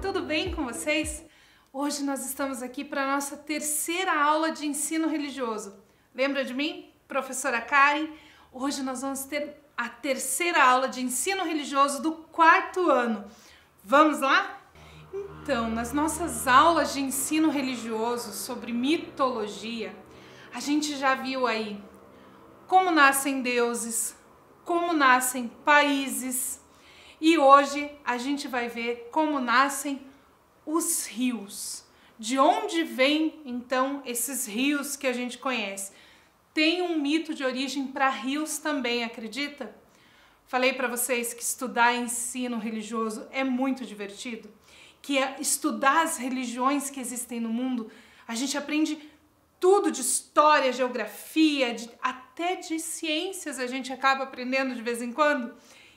tudo bem com vocês? Hoje nós estamos aqui para a nossa terceira aula de ensino religioso. Lembra de mim? Professora Karen. Hoje nós vamos ter a terceira aula de ensino religioso do quarto ano. Vamos lá? Então, nas nossas aulas de ensino religioso sobre mitologia, a gente já viu aí como nascem deuses, como nascem países, e hoje a gente vai ver como nascem os rios. De onde vêm então esses rios que a gente conhece? Tem um mito de origem para rios também, acredita? Falei para vocês que estudar ensino religioso é muito divertido, que estudar as religiões que existem no mundo, a gente aprende tudo de história, geografia, até de ciências a gente acaba aprendendo de vez em quando.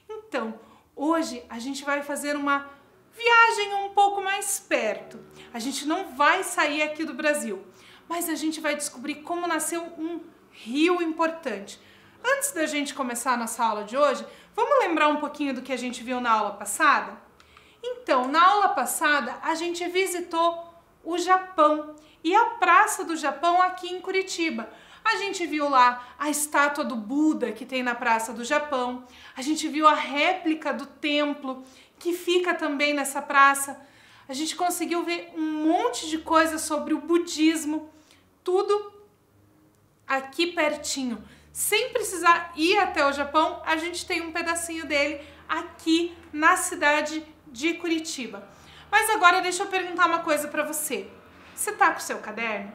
Então, hoje a gente vai fazer uma viagem um pouco mais perto. A gente não vai sair aqui do Brasil, mas a gente vai descobrir como nasceu um rio importante. Antes da gente começar a nossa aula de hoje, vamos lembrar um pouquinho do que a gente viu na aula passada? Então, na aula passada, a gente visitou o Japão e a Praça do Japão aqui em Curitiba. A gente viu lá a estátua do Buda que tem na Praça do Japão, a gente viu a réplica do templo que fica também nessa praça, a gente conseguiu ver um monte de coisa sobre o budismo, tudo aqui pertinho. Sem precisar ir até o Japão, a gente tem um pedacinho dele aqui na cidade de Curitiba. Mas agora deixa eu perguntar uma coisa para você. Você tá com o seu caderno?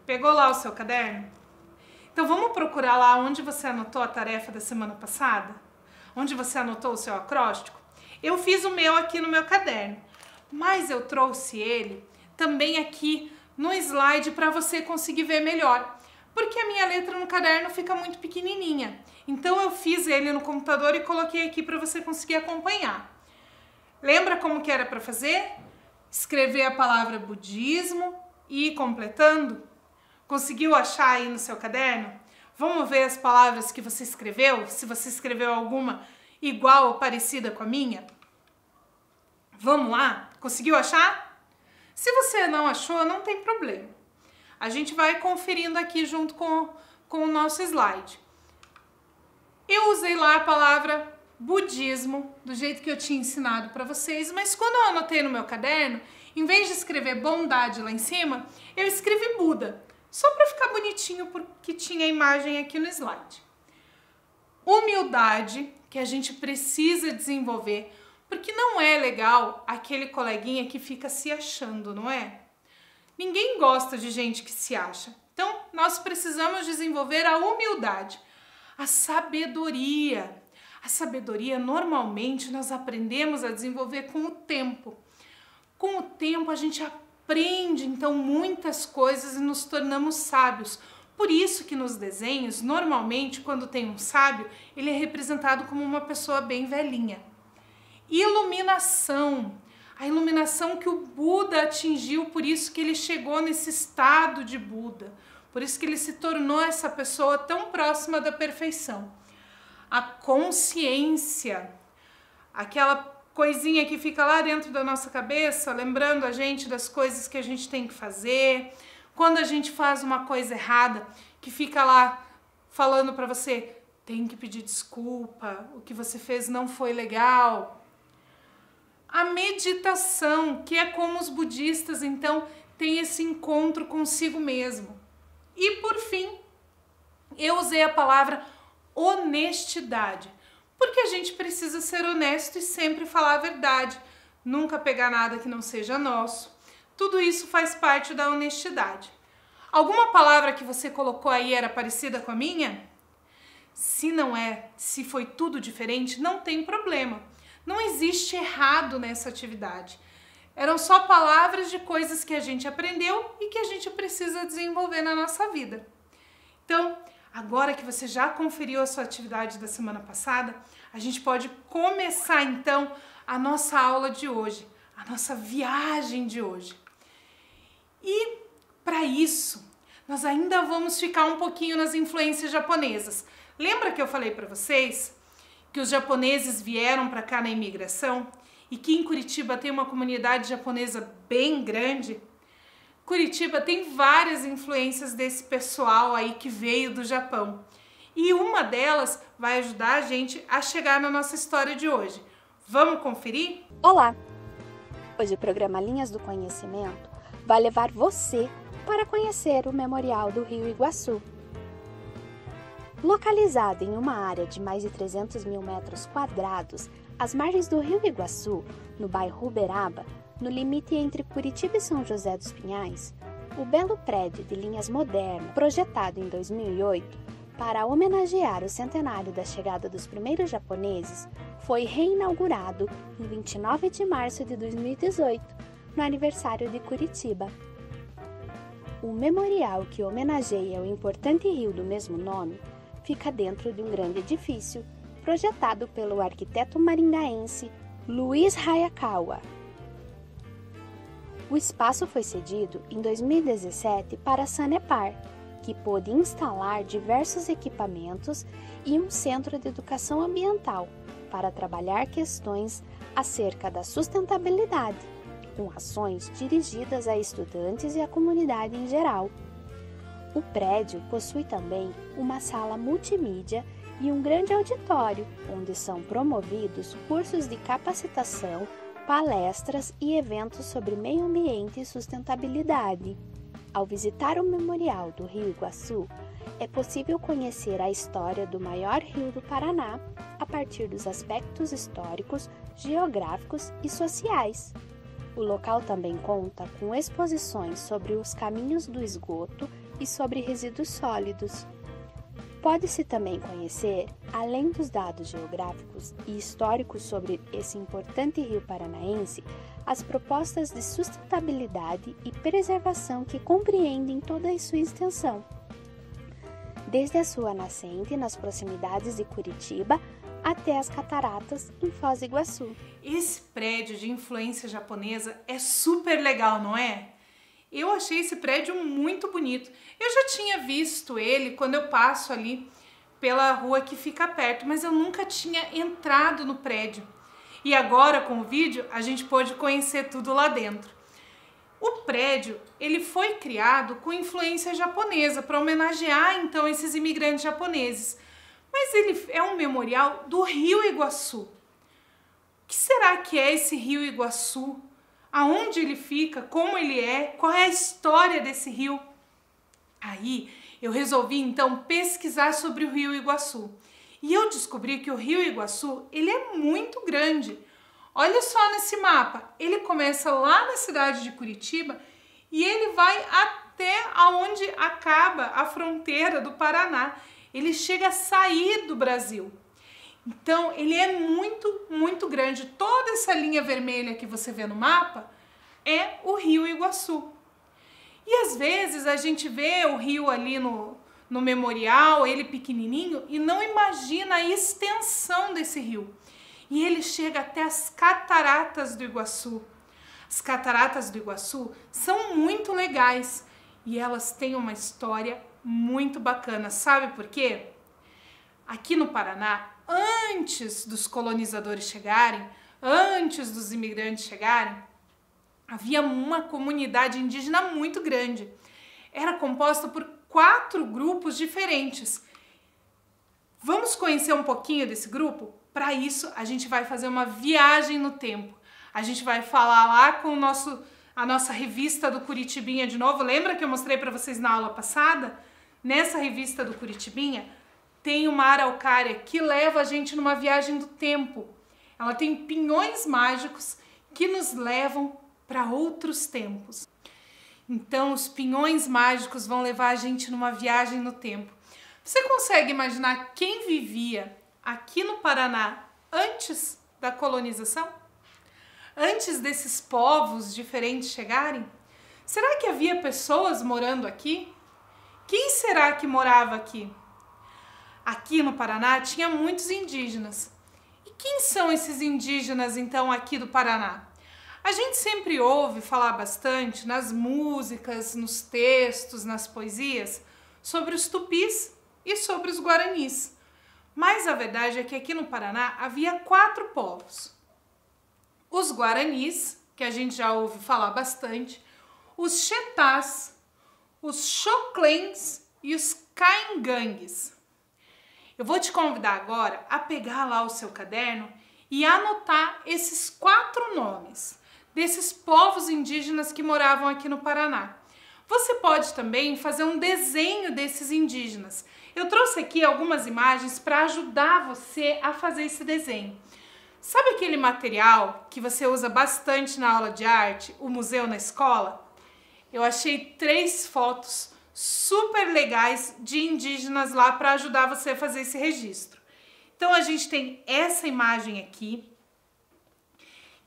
Pegou lá o seu caderno? Então vamos procurar lá onde você anotou a tarefa da semana passada? Onde você anotou o seu acróstico? Eu fiz o meu aqui no meu caderno, mas eu trouxe ele também aqui no slide para você conseguir ver melhor, porque a minha letra no caderno fica muito pequenininha. Então eu fiz ele no computador e coloquei aqui para você conseguir acompanhar. Lembra como que era para fazer? Escrever a palavra budismo e ir completando? Conseguiu achar aí no seu caderno? Vamos ver as palavras que você escreveu, se você escreveu alguma igual ou parecida com a minha? Vamos lá? Conseguiu achar? Se você não achou, não tem problema. A gente vai conferindo aqui junto com o nosso slide. Eu usei lá a palavra budismo, do jeito que eu tinha ensinado para vocês, mas quando eu anotei no meu caderno, em vez de escrever bondade lá em cima, eu escrevi Buda, só para ficar bonitinho, porque tinha a imagem aqui no slide. Humildade, que a gente precisa desenvolver, porque não é legal aquele coleguinha que fica se achando, não é? Ninguém gosta de gente que se acha. Então, nós precisamos desenvolver a humildade, a sabedoria. A sabedoria, normalmente, nós aprendemos a desenvolver com o tempo. Com o tempo, a gente aprende, então, muitas coisas e nos tornamos sábios. Por isso que nos desenhos, normalmente, quando tem um sábio, ele é representado como uma pessoa bem velhinha. Iluminação. A iluminação que o Buda atingiu, por isso que ele chegou nesse estado de Buda. Por isso que ele se tornou essa pessoa tão próxima da perfeição. A consciência, aquela coisinha que fica lá dentro da nossa cabeça, lembrando a gente das coisas que a gente tem que fazer. Quando a gente faz uma coisa errada, que fica lá falando para você, tem que pedir desculpa, o que você fez não foi legal. A meditação, que é como os budistas, então, têm esse encontro consigo mesmo. E, por fim, eu usei a palavra honestidade, porque a gente precisa ser honesto e sempre falar a verdade, nunca pegar nada que não seja nosso. Tudo isso faz parte da honestidade. Alguma palavra que você colocou aí era parecida com a minha? Se não é, se foi tudo diferente, não tem problema. Não existe errado nessa atividade. Eram só palavras de coisas que a gente aprendeu e que a gente precisa desenvolver na nossa vida. Então, agora que você já conferiu a sua atividade da semana passada, a gente pode começar então a nossa aula de hoje, a nossa viagem de hoje. E para isso, nós ainda vamos ficar um pouquinho nas influências japonesas. Lembra que eu falei para vocês que os japoneses vieram para cá na imigração e que em Curitiba tem uma comunidade japonesa bem grande, Curitiba tem várias influências desse pessoal aí que veio do Japão. E uma delas vai ajudar a gente a chegar na nossa história de hoje. Vamos conferir? Olá! Hoje o programa Linhas do Conhecimento vai levar você para conhecer o Memorial do Rio Iguaçu. Localizado em uma área de mais de 300 mil metros quadrados, às margens do Rio Iguaçu, no bairro Uberaba, no limite entre Curitiba e São José dos Pinhais, o belo prédio de linhas modernas, projetado em 2008 para homenagear o centenário da chegada dos primeiros japoneses, foi reinaugurado em 29 de março de 2018, no aniversário de Curitiba. O memorial que homenageia o importante rio do mesmo nome fica dentro de um grande edifício, projetado pelo arquiteto maringaense Luiz Hayakawa. O espaço foi cedido em 2017 para a Sanepar, que pôde instalar diversos equipamentos e um centro de educação ambiental para trabalhar questões acerca da sustentabilidade, com ações dirigidas a estudantes e à comunidade em geral. O prédio possui também uma sala multimídia e um grande auditório, onde são promovidos cursos de capacitação, palestras e eventos sobre meio ambiente e sustentabilidade. Ao visitar o Memorial do Rio Iguaçu, é possível conhecer a história do maior rio do Paraná a partir dos aspectos históricos, geográficos e sociais. O local também conta com exposições sobre os caminhos do esgoto e sobre resíduos sólidos. Pode-se também conhecer, além dos dados geográficos e históricos sobre esse importante rio paranaense, as propostas de sustentabilidade e preservação que compreendem toda a sua extensão, desde a sua nascente nas proximidades de Curitiba até as cataratas em Foz do Iguaçu. Esse prédio de influência japonesa é super legal, não é? Eu achei esse prédio muito bonito. Eu já tinha visto ele quando eu passo ali pela rua que fica perto, mas eu nunca tinha entrado no prédio. E agora, com o vídeo, a gente pôde conhecer tudo lá dentro. O prédio, ele foi criado com influência japonesa para homenagear então esses imigrantes japoneses. Mas ele é um memorial do Rio Iguaçu. O que será que é esse Rio Iguaçu? Aonde ele fica? Como ele é? Qual é a história desse rio? Aí eu resolvi então pesquisar sobre o Rio Iguaçu. E eu descobri que o Rio Iguaçu, ele é muito grande. Olha só nesse mapa, ele começa lá na cidade de Curitiba e ele vai até aonde acaba a fronteira do Paraná. Ele chega a sair do Brasil. Então, ele é muito grande. Toda essa linha vermelha que você vê no mapa é o Rio Iguaçu. E às vezes a gente vê o rio ali no memorial, ele pequenininho, e não imagina a extensão desse rio. E ele chega até as Cataratas do Iguaçu. As Cataratas do Iguaçu são muito legais e elas têm uma história muito bacana. Sabe por quê? Aqui no Paraná, antes dos colonizadores chegarem, antes dos imigrantes chegarem, havia uma comunidade indígena muito grande. Era composta por 4 grupos diferentes. Vamos conhecer um pouquinho desse grupo? Para isso, a gente vai fazer uma viagem no tempo. A gente vai falar lá com a nossa revista do Curitibinha de novo. Lembra que eu mostrei para vocês na aula passada? Nessa revista do Curitibinha, tem uma araucária que leva a gente numa viagem do tempo. Ela tem pinhões mágicos que nos levam para outros tempos. Então, os pinhões mágicos vão levar a gente numa viagem no tempo. Você consegue imaginar quem vivia aqui no Paraná antes da colonização? Antes desses povos diferentes chegarem? Será que havia pessoas morando aqui? Quem será que morava aqui? Aqui no Paraná tinha muitos indígenas. E quem são esses indígenas, então, aqui do Paraná? A gente sempre ouve falar bastante nas músicas, nos textos, nas poesias, sobre os tupis e sobre os guaranis. Mas a verdade é que aqui no Paraná havia 4 povos. os guaranis, que a gente já ouve falar bastante, os chetás, os xoclens e os caingangues. Eu vou te convidar agora a pegar lá o seu caderno e anotar esses 4 nomes desses povos indígenas que moravam aqui no Paraná. Você pode também fazer um desenho desses indígenas. Eu trouxe aqui algumas imagens para ajudar você a fazer esse desenho. Sabe aquele material que você usa bastante na aula de arte, o museu na escola? Eu achei 3 fotos super legais de indígenas lá para ajudar você a fazer esse registro. Então a gente tem essa imagem aqui,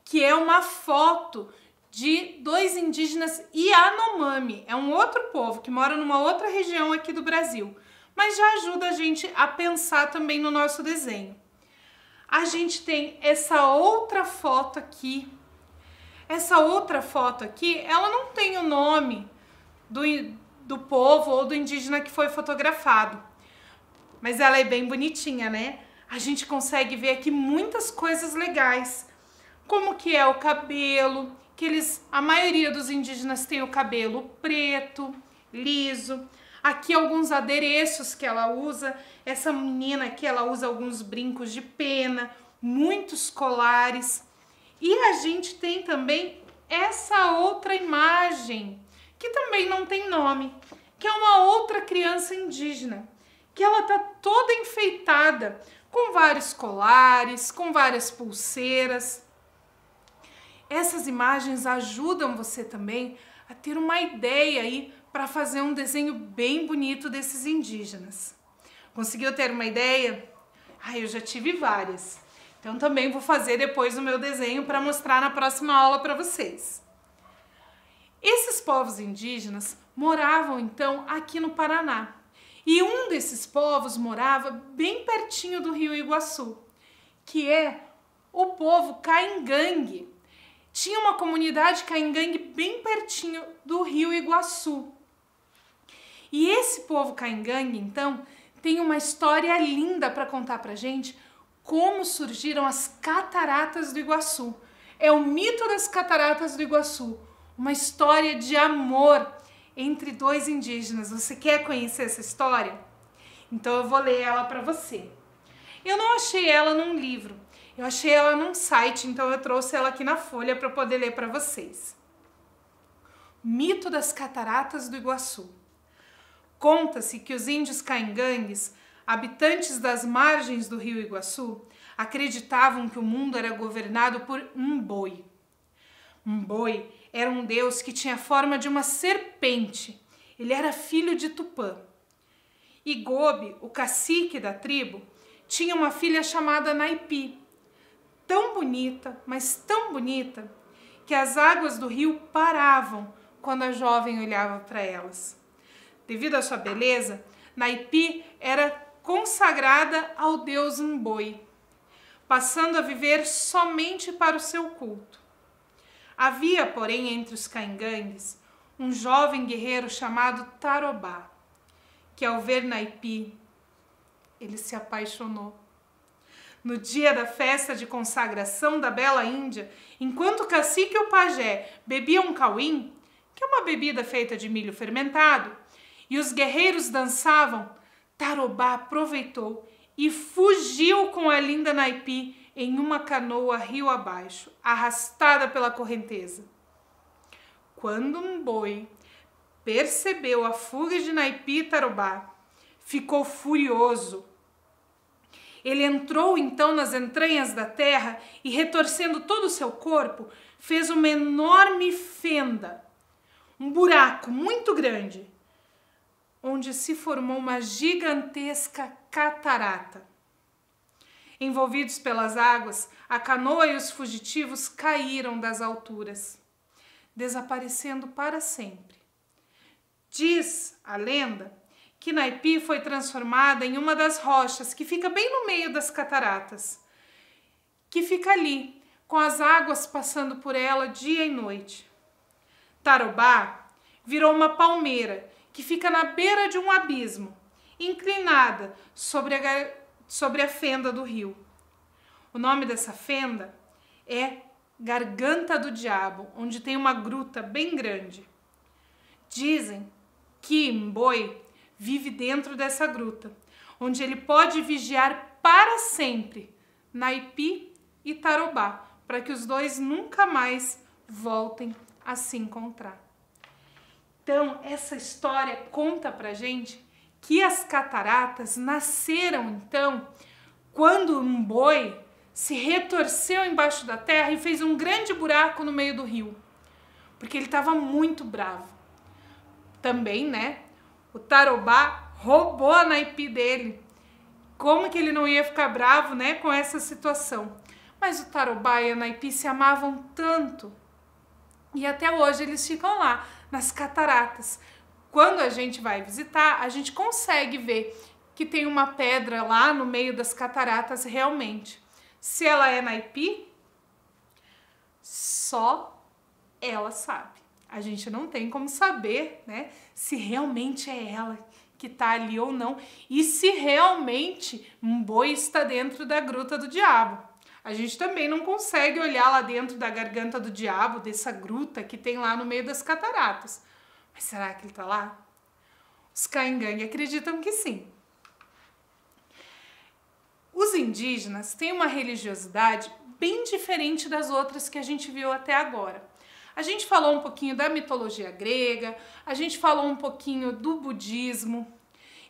que é uma foto de 2 indígenas Yanomami. É um outro povo que mora numa outra região aqui do Brasil, mas já ajuda a gente a pensar também no nosso desenho. A gente tem essa outra foto aqui. Essa outra foto aqui, ela não tem o nome do povo ou do indígena que foi fotografado, mas ela é bem bonitinha, né? A gente consegue ver aqui muitas coisas legais, como que é o cabelo, que a maioria dos indígenas tem o cabelo preto, liso. Aqui alguns adereços que ela usa. Essa menina aqui, ela usa alguns brincos de pena, muitos colares. E a gente tem também essa outra imagem, que também não tem nome, que é uma outra criança indígena, que ela tá toda enfeitada, com vários colares, com várias pulseiras. Essas imagens ajudam você também a ter uma ideia aí para fazer um desenho bem bonito desses indígenas. Conseguiu ter uma ideia? Eu já tive várias. Então também vou fazer depois o meu desenho para mostrar na próxima aula para vocês. Esses povos indígenas moravam então aqui no Paraná. E um desses povos morava bem pertinho do Rio Iguaçu, que é o povo caingangue. Tinha uma comunidade caingangue bem pertinho do Rio Iguaçu. E esse povo caingangue, então, tem uma história linda para contar pra gente como surgiram as cataratas do Iguaçu. É o mito das cataratas do Iguaçu, uma história de amor entre 2 indígenas. Você quer conhecer essa história? Então eu vou ler ela para você. Eu não achei ela num livro, eu achei ela num site, então eu trouxe ela aqui na folha para poder ler para vocês. Mito das cataratas do Iguaçu. Conta-se que os índios caingangues, habitantes das margens do rio Iguaçu, acreditavam que o mundo era governado por Mboi. Mboi era um deus que tinha a forma de uma serpente. Ele era filho de Tupã. E Gobi, o cacique da tribo, tinha uma filha chamada Naipi, tão bonita, mas tão bonita, que as águas do rio paravam quando a jovem olhava para elas. Devido à sua beleza, Naipi era consagrada ao deus Mboi, passando a viver somente para o seu culto. Havia, porém, entre os caingangues, um jovem guerreiro chamado Tarobá, que ao ver Naipi, ele se apaixonou. No dia da festa de consagração da bela Índia, enquanto o cacique e o pajé bebiam um cauim, que é uma bebida feita de milho fermentado, e os guerreiros dançavam, Tarobá aproveitou e fugiu com a linda Naipi em uma canoa rio abaixo, arrastada pela correnteza. Quando Mboi percebeu a fuga de Naipi e Tarobá, ficou furioso. Ele entrou então nas entranhas da terra e, retorcendo todo o seu corpo, fez uma enorme fenda, um buraco muito grande, onde se formou uma gigantesca catarata. Envolvidos pelas águas, a canoa e os fugitivos caíram das alturas, desaparecendo para sempre. Diz a lenda que Naipi foi transformada em uma das rochas que fica bem no meio das cataratas, que fica ali, com as águas passando por ela dia e noite. Tarobá virou uma palmeira que fica na beira de um abismo, inclinada sobre a fenda do rio. O nome dessa fenda é Garganta do Diabo, onde tem uma gruta bem grande. Dizem que M'Boy vive dentro dessa gruta, onde ele pode vigiar para sempre Naipi e Tarobá, para que os dois nunca mais voltem a se encontrar. Então, essa história conta pra gente que as cataratas nasceram, então, quando M'Boy se retorceu embaixo da terra e fez um grande buraco no meio do rio, porque ele estava muito bravo. Também, né, o Tarobá roubou a Naipi dele. Como que ele não ia ficar bravo, né, com essa situação? Mas o Tarobá e a Naipi se amavam tanto. E até hoje eles ficam lá, nas cataratas. Quando a gente vai visitar, a gente consegue ver que tem uma pedra lá no meio das cataratas realmente. Se ela é Naipi, só ela sabe. A gente não tem como saber, né, se realmente é ela que tá ali ou não, e se realmente M'Boy está dentro da Gruta do Diabo. A gente também não consegue olhar lá dentro da Garganta do Diabo, dessa gruta que tem lá no meio das cataratas. Mas será que ele tá lá? Os Caingangue acreditam que sim. Os indígenas têm uma religiosidade bem diferente das outras que a gente viu até agora. A gente falou um pouquinho da mitologia grega, a gente falou um pouquinho do budismo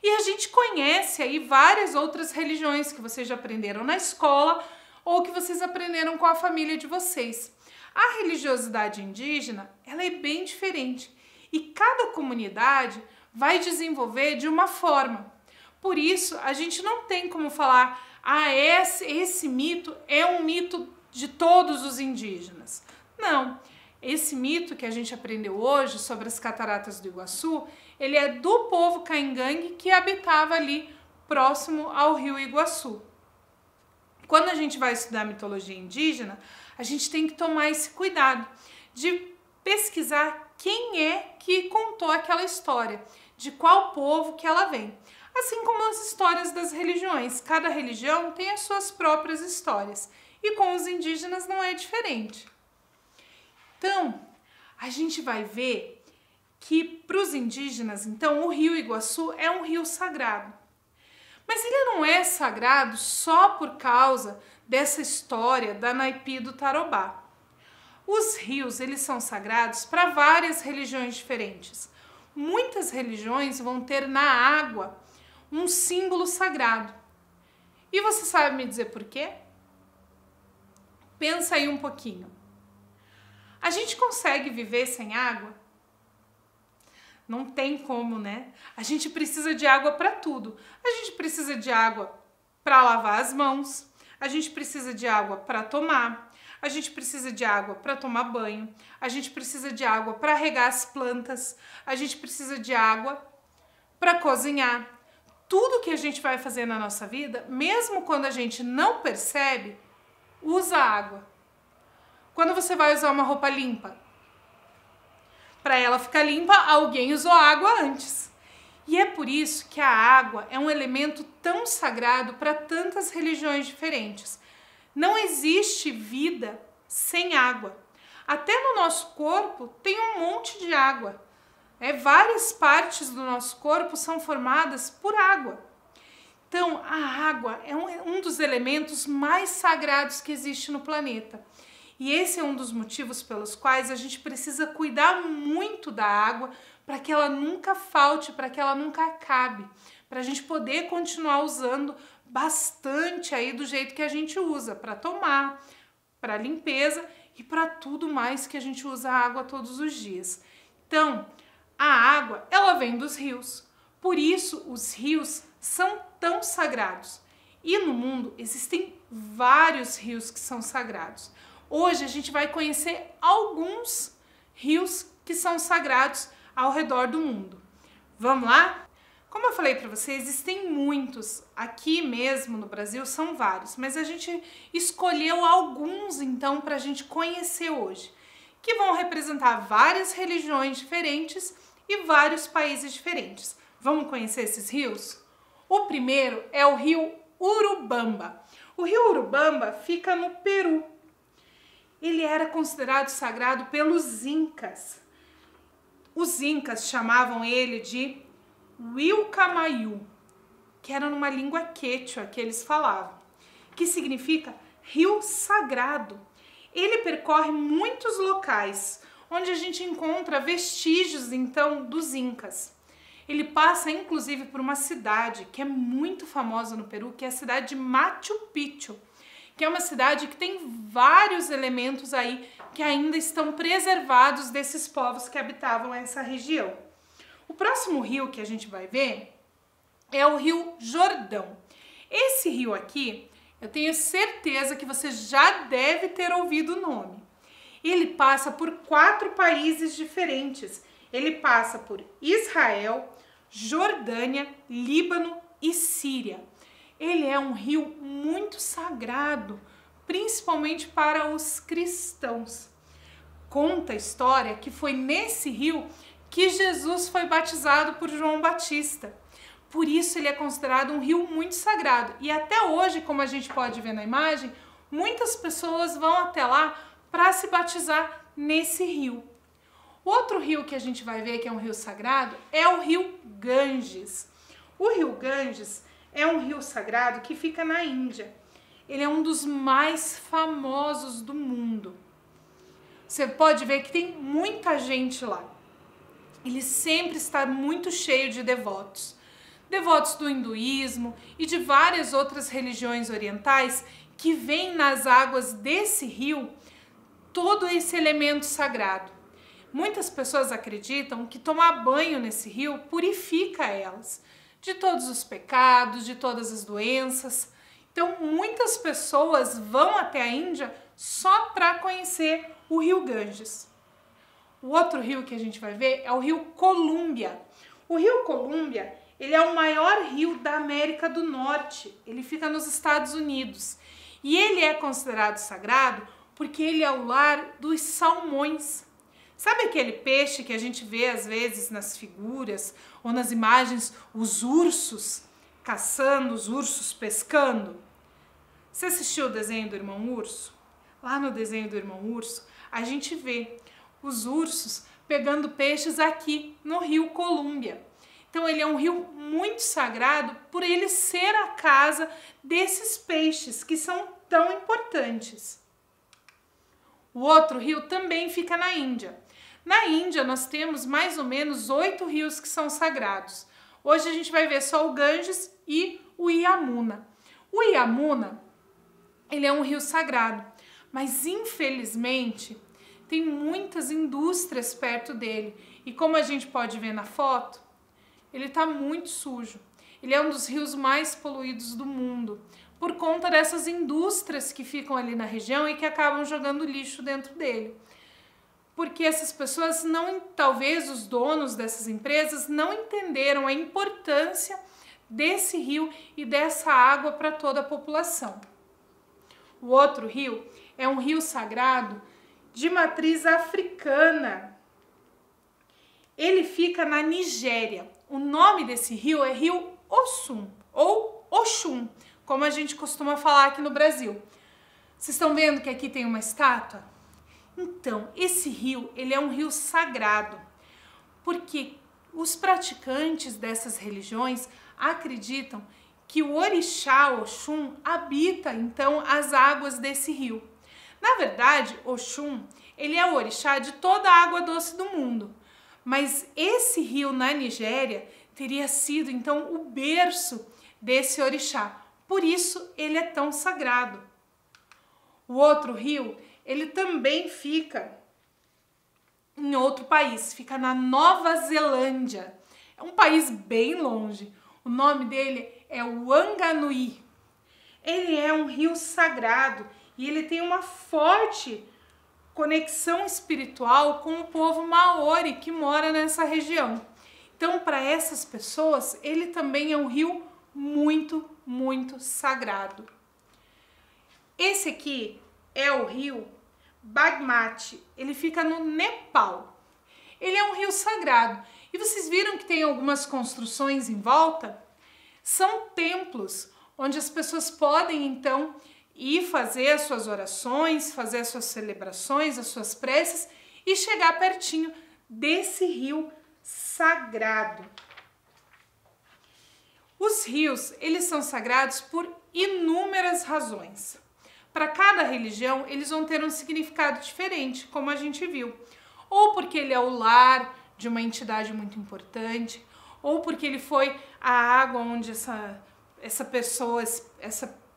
e a gente conhece aí várias outras religiões que vocês já aprenderam na escola ou que vocês aprenderam com a família de vocês. A religiosidade indígena, ela é bem diferente e cada comunidade vai desenvolver de uma forma. Por isso, a gente não tem como falar, esse mito é um mito de todos os indígenas. Não. Esse mito que a gente aprendeu hoje sobre as cataratas do Iguaçu, ele é do povo Caingangue que habitava ali próximo ao rio Iguaçu. Quando a gente vai estudar mitologia indígena, a gente tem que tomar esse cuidado de pesquisar quem é que contou aquela história, de qual povo que ela vem. Assim como as histórias das religiões, cada religião tem as suas próprias histórias e com os indígenas não é diferente. Então, a gente vai ver que para os indígenas, então, o rio Iguaçu é um rio sagrado. Mas ele não é sagrado só por causa dessa história da Naipi e do Tarobá. Os rios, eles são sagrados para várias religiões diferentes. Muitas religiões vão ter na água um símbolo sagrado. E você sabe me dizer por quê? Pensa aí um pouquinho. A gente consegue viver sem água? Não tem como, né? A gente precisa de água para tudo. A gente precisa de água para lavar as mãos, a gente precisa de água para tomar, a gente precisa de água para tomar banho, a gente precisa de água para regar as plantas, a gente precisa de água para cozinhar. Tudo que a gente vai fazer na nossa vida, mesmo quando a gente não percebe, usa água. Quando você vai usar uma roupa limpa, para ela ficar limpa, alguém usou água antes. E é por isso que a água é um elemento tão sagrado para tantas religiões diferentes. Não existe vida sem água. Até no nosso corpo tem um monte de água. Várias partes do nosso corpo são formadas por água. Então, a água é um dos elementos mais sagrados que existe no planeta. E esse é um dos motivos pelos quais a gente precisa cuidar muito da água para que ela nunca falte, para que ela nunca acabe, para a gente poder continuar usando bastante aí do jeito que a gente usa, para tomar, para limpeza e para tudo mais que a gente usa a água todos os dias. Então, a água, ela vem dos rios. Por isso, os rios são tão sagrados. E no mundo existem vários rios que são sagrados. Hoje a gente vai conhecer alguns rios que são sagrados ao redor do mundo. Vamos lá? Como eu falei para vocês, existem muitos. Aqui mesmo no Brasil são vários, mas a gente escolheu alguns então para a gente conhecer hoje, que vão representar várias religiões diferentes e vários países diferentes. Vamos conhecer esses rios? O primeiro é o rio Urubamba. O rio Urubamba fica no Peru. ele era considerado sagrado pelos incas. Os incas chamavam ele de Vilcamayu, que era numa língua quechua que eles falavam, que significa rio sagrado. Ele percorre muitos locais, onde a gente encontra vestígios, então, dos incas. Ele passa, inclusive, por uma cidade que é muito famosa no Peru, que é a cidade de Machu Picchu, que é uma cidade que tem vários elementos aí que ainda estão preservados desses povos que habitavam essa região. O próximo rio que a gente vai ver é o Rio Jordão. Esse rio aqui, eu tenho certeza que você já deve ter ouvido o nome. Ele passa por 4 países diferentes. Ele passa por Israel, Jordânia, Líbano e Síria. Ele é um rio muito sagrado, principalmente para os cristãos. Conta a história que foi nesse rio que Jesus foi batizado por João Batista. Por isso ele é considerado um rio muito sagrado. E até hoje, como a gente pode ver na imagem, muitas pessoas vão até lá para se batizar nesse rio. Outro rio que a gente vai ver que é um rio sagrado é o rio Ganges. O rio Ganges é um rio sagrado que fica na Índia. Ele é um dos mais famosos do mundo. Você pode ver que tem muita gente lá. Ele sempre está muito cheio de devotos. Devotos do hinduísmo e de várias outras religiões orientais que veem nas águas desse rio todo esse elemento sagrado. Muitas pessoas acreditam que tomar banho nesse rio purifica elas de todos os pecados, de todas as doenças. Então, muitas pessoas vão até a Índia só para conhecer o rio Ganges. O outro rio que a gente vai ver é o rio Colômbia. O rio Colômbia, ele é o maior rio da América do Norte. Ele fica nos Estados Unidos. E ele é considerado sagrado porque ele é o lar dos salmões. Sabe aquele peixe que a gente vê às vezes nas figuras ou nas imagens, os ursos caçando, os ursos pescando? Você assistiu o desenho do Irmão Urso? Lá no desenho do Irmão Urso, a gente vê os ursos pegando peixes aqui no rio Colômbia. Então ele é um rio muito sagrado por ele ser a casa desses peixes que são tão importantes. O outro rio também fica na Índia. Na Índia nós temos mais ou menos 8 rios que são sagrados. Hoje a gente vai ver só o Ganges e o Yamuna. O Yamuna, ele é um rio sagrado, mas infelizmente tem muitas indústrias perto dele. E como a gente pode ver na foto, ele está muito sujo. Ele é um dos rios mais poluídos do mundo, por conta dessas indústrias que ficam ali na região e que acabam jogando lixo dentro dele. Porque essas pessoas talvez os donos dessas empresas não entenderam a importância desse rio e dessa água para toda a população. O outro rio é um rio sagrado de matriz africana. Ele fica na Nigéria. O nome desse rio é Rio Osun, ou Oxum, como a gente costuma falar aqui no Brasil. Vocês estão vendo que aqui tem uma estátua? Então, esse rio, ele é um rio sagrado, porque os praticantes dessas religiões acreditam que o orixá Oxum habita, então, as águas desse rio. Na verdade, Oxum, ele é o orixá de toda a água doce do mundo, mas esse rio na Nigéria teria sido, então, o berço desse orixá. Por isso, ele é tão sagrado. O outro rio, ele também fica em outro país, fica na Nova Zelândia. É um país bem longe. O nome dele é Wanganui. Ele é um rio sagrado e ele tem uma forte conexão espiritual com o povo maori que mora nessa região. Então, para essas pessoas, ele também é um rio muito, muito sagrado. Esse aqui é o rio Bagmati, ele fica no Nepal. Ele é um rio sagrado. E vocês viram que tem algumas construções em volta? São templos onde as pessoas podem, então, e fazer as suas orações, fazer as suas celebrações, as suas preces e chegar pertinho desse rio sagrado. Os rios, eles são sagrados por inúmeras razões. Para cada religião, eles vão ter um significado diferente, como a gente viu. Ou porque ele é o lar de uma entidade muito importante, ou porque ele foi a água onde essa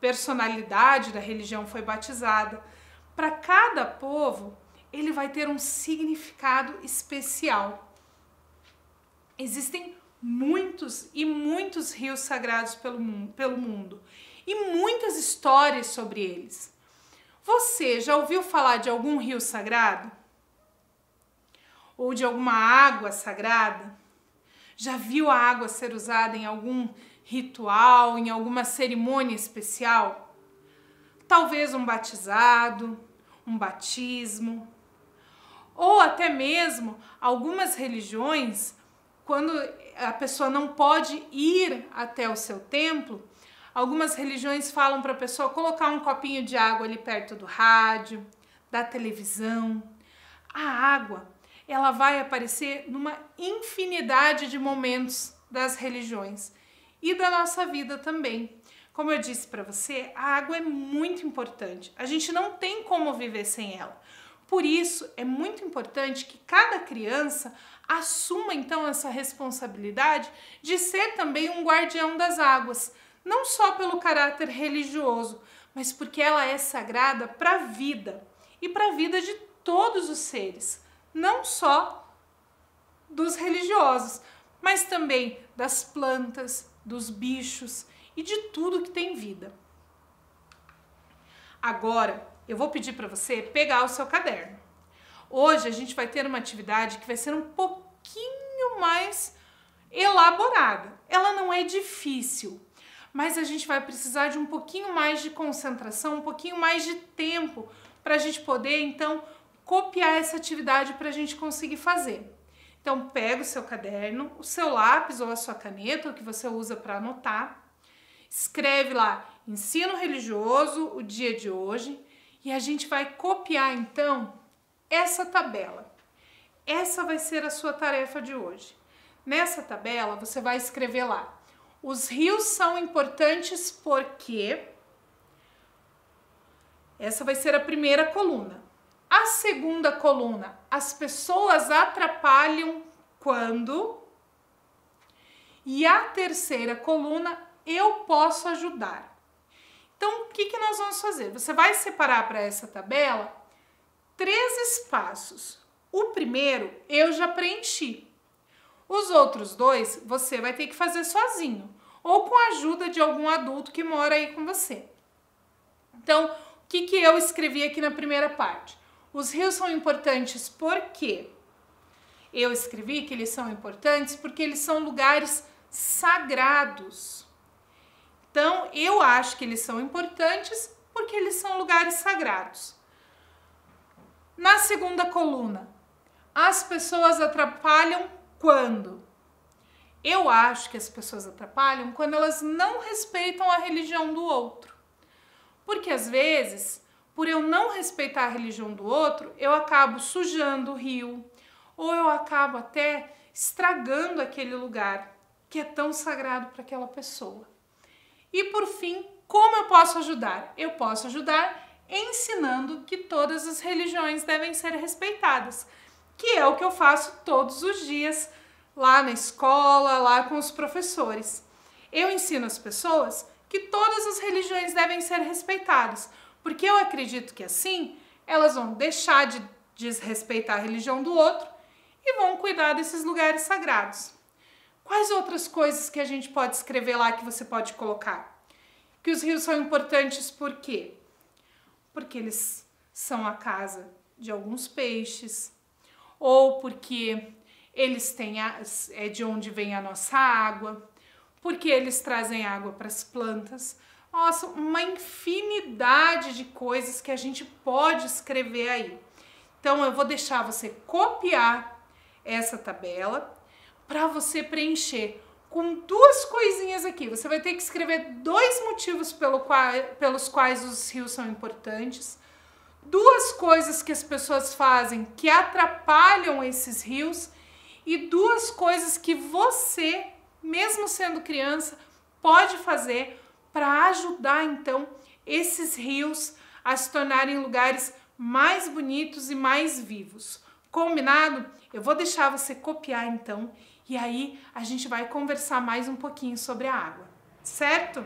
personalidade da religião foi batizada. Para cada povo, ele vai ter um significado especial. Existem muitos e muitos rios sagrados pelo mundo e muitas histórias sobre eles. Você já ouviu falar de algum rio sagrado? Ou de alguma água sagrada? Já viu a água ser usada em algum ritual, em alguma cerimônia especial? Talvez um batizado, um batismo, ou até mesmo algumas religiões, quando a pessoa não pode ir até o seu templo, algumas religiões falam para a pessoa colocar um copinho de água ali perto do rádio, da televisão. A água, ela vai aparecer numa infinidade de momentos das religiões e da nossa vida também. Como eu disse para você, a água é muito importante. A gente não tem como viver sem ela. Por isso, é muito importante que cada criança assuma então essa responsabilidade de ser também um guardião das águas, não só pelo caráter religioso, mas porque ela é sagrada para a vida e para a vida de todos os seres, não só dos religiosos, mas também das plantas, dos bichos e de tudo que tem vida. Agora, eu vou pedir para você pegar o seu caderno. Hoje a gente vai ter uma atividade que vai ser um pouquinho mais elaborada. Ela não é difícil, mas a gente vai precisar de um pouquinho mais de concentração, um pouquinho mais de tempo para a gente poder, então, copiar essa atividade para a gente conseguir fazer. Então, pega o seu caderno, o seu lápis ou a sua caneta, o que você usa para anotar, escreve lá, ensino religioso, o dia de hoje, e a gente vai copiar, então, essa tabela. Essa vai ser a sua tarefa de hoje. Nessa tabela, você vai escrever lá, os rios são importantes porque... Essa vai ser a primeira coluna. A segunda coluna, as pessoas atrapalham quando... E a terceira coluna, eu posso ajudar. Então, o que nós vamos fazer? Você vai separar para essa tabela 3 espaços. O primeiro, eu já preenchi. Os outros 2, você vai ter que fazer sozinho, ou com a ajuda de algum adulto que mora aí com você. Então, o que eu escrevi aqui na primeira parte? Os rios são importantes porque eu escrevi que eles são importantes porque eles são lugares sagrados. Então, eu acho que eles são importantes porque eles são lugares sagrados. Na segunda coluna, as pessoas atrapalham quando? Eu acho que as pessoas atrapalham quando elas não respeitam a religião do outro. Porque às vezes, por eu não respeitar a religião do outro, eu acabo sujando o rio, ou eu acabo até estragando aquele lugar que é tão sagrado para aquela pessoa. E por fim, como eu posso ajudar? Eu posso ajudar ensinando que todas as religiões devem ser respeitadas, que é o que eu faço todos os dias lá na escola, lá com os professores. Eu ensino as pessoas que todas as religiões devem ser respeitadas, porque eu acredito que assim elas vão deixar de desrespeitar a religião do outro e vão cuidar desses lugares sagrados. Quais outras coisas que a gente pode escrever lá que você pode colocar? Que os rios são importantes por quê? Porque eles são a casa de alguns peixes, ou porque eles têm é de onde vem a nossa água, porque eles trazem água para as plantas. Nossa, uma infinidade de coisas que a gente pode escrever aí. Então, eu vou deixar você copiar essa tabela para você preencher com duas coisinhas aqui. Você vai ter que escrever 2 motivos pelos quais os rios são importantes, 2 coisas que as pessoas fazem que atrapalham esses rios e 2 coisas que você, mesmo sendo criança, pode fazer para ajudar então esses rios a se tornarem lugares mais bonitos e mais vivos. Combinado? Eu vou deixar você copiar então e aí a gente vai conversar mais um pouquinho sobre a água, certo?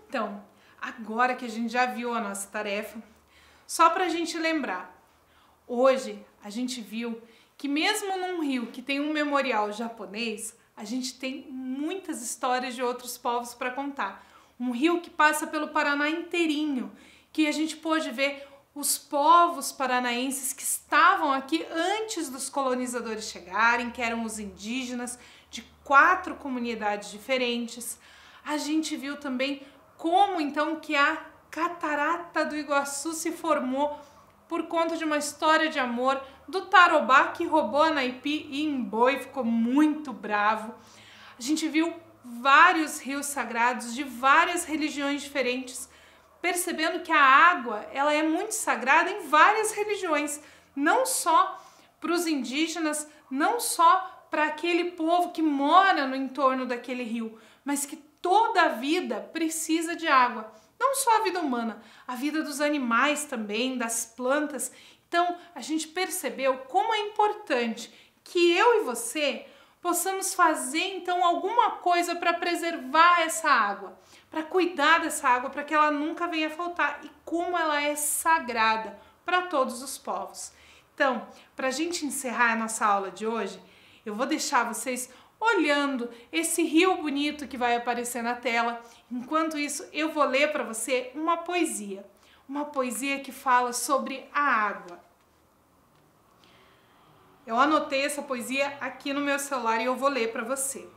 Então, agora que a gente já viu a nossa tarefa, só para a gente lembrar, hoje a gente viu que mesmo num rio que tem um memorial japonês, a gente tem muitas histórias de outros povos para contar. Um rio que passa pelo Paraná inteirinho, que a gente pôde ver os povos paranaenses que estavam aqui antes dos colonizadores chegarem, que eram os indígenas de 4 comunidades diferentes. A gente viu também como então que a Catarata do Iguaçu se formou por conta de uma história de amor do Tarobá que roubou a Naipi e Imboi e ficou muito bravo. A gente viu vários rios sagrados de várias religiões diferentes, percebendo que a água ela é muito sagrada em várias religiões, não só para os indígenas, não só para aquele povo que mora no entorno daquele rio, mas que toda a vida precisa de água. Não só a vida humana, a vida dos animais também, das plantas. Então, a gente percebeu como é importante que eu e você possamos fazer, então, alguma coisa para preservar essa água, para cuidar dessa água, para que ela nunca venha a faltar e como ela é sagrada para todos os povos. Então, para a gente encerrar a nossa aula de hoje, eu vou deixar vocês olhando esse rio bonito que vai aparecer na tela. Enquanto isso, eu vou ler para você uma poesia que fala sobre a água. Eu anotei essa poesia aqui no meu celular e eu vou ler para você.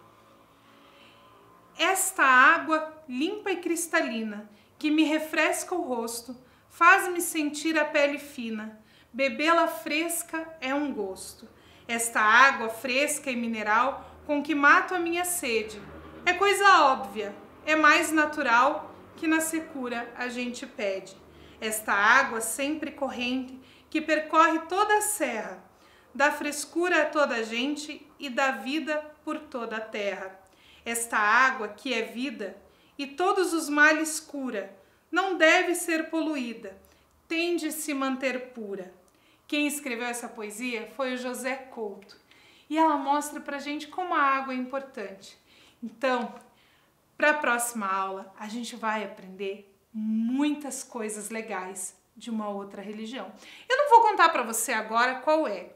Esta água limpa e cristalina, que me refresca o rosto, faz-me sentir a pele fina, bebê-la fresca é um gosto. Esta água fresca e mineral com que mato a minha sede. É coisa óbvia, é mais natural que na secura a gente pede. Esta água sempre corrente que percorre toda a serra, dá frescura a toda a gente e dá vida por toda a terra. Esta água que é vida e todos os males cura, não deve ser poluída, tem de se manter pura. Quem escreveu essa poesia foi o José Couto e ela mostra pra gente como a água é importante. Então, para a próxima aula, a gente vai aprender muitas coisas legais de uma outra religião. Eu não vou contar para você agora qual é,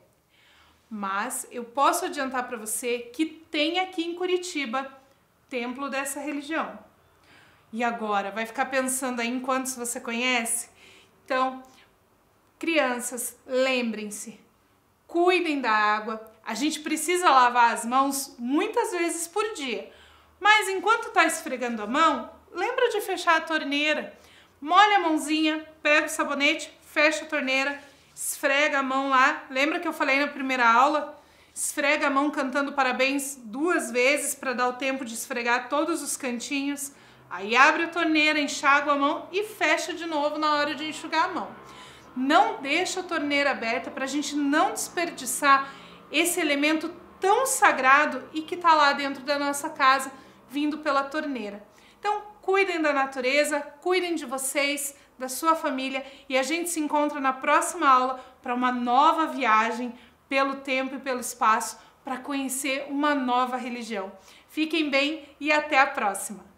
mas eu posso adiantar para você que tem aqui em Curitiba templo dessa religião. E agora, vai ficar pensando aí em quantos você conhece? Então, crianças, lembrem-se, cuidem da água. A gente precisa lavar as mãos muitas vezes por dia, mas enquanto está esfregando a mão, lembra de fechar a torneira. Molha a mãozinha, pega o sabonete, fecha a torneira, esfrega a mão lá. Lembra que eu falei na primeira aula? Esfrega a mão cantando parabéns 2 vezes para dar o tempo de esfregar todos os cantinhos. Aí abre a torneira, enxágua a mão e fecha de novo na hora de enxugar a mão. Não deixa a torneira aberta para a gente não desperdiçar esse elemento tão sagrado e que está lá dentro da nossa casa, vindo pela torneira. Então, cuidem da natureza, cuidem de vocês, da sua família e a gente se encontra na próxima aula para uma nova viagem pelo tempo e pelo espaço para conhecer uma nova religião. Fiquem bem e até a próxima!